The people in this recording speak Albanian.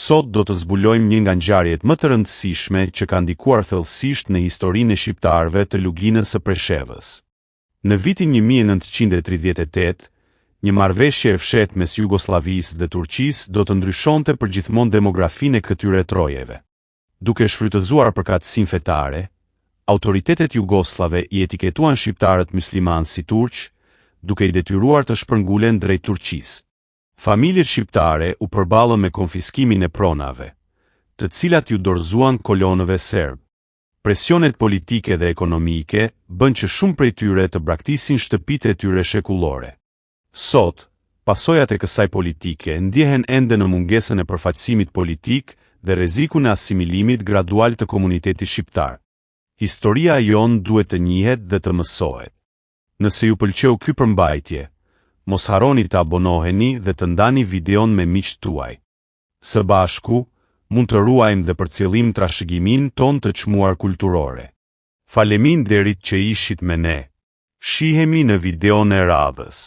Sot do të zbulojmë një nga ngjarjet më të rëndësishme që ka ndikuar thellësisht në historinë e shqiptarëve të Luginës së Preshevës. Në vitin 1938, një marrëveshje e fshehtë mes Jugosllavisë dhe Turqisë do të ndryshonte përgjithmonë demografinë e këtyre trojeve. Duke shfrytëzuar përkatësinë fetare, autoritetet jugoslave i etiketuan shqiptarët myslimanë si turq, duke i detyruar të shpërngulen drejt Turqisë. Familjet shqiptare u përballën me konfiskimin e pronave, të cilat ju dorëzuan kolonëve serb. Presionet politike dhe ekonomike bën që shumë prej tyre të braktisin shtëpitë e tyre shekullore. Sot, pasojat e kësaj politike ndjehen ende në mungesën e përfaqësimit politik dhe rrezikun e asimilimit gradual të komunitetit shqiptar. Historia jon duhet të njihet dhe të mësohet. Nëse ju pëlqeu ky përmbajtje, mos harroni të abonoheni dhe të ndani videon me miqtë tuaj. Së bashku, mund të ruajmë dhe përcjellim trashëgimin ton të çmuar kulturore. Faleminderit që ishit me ne. Shihemi në videon e radhës.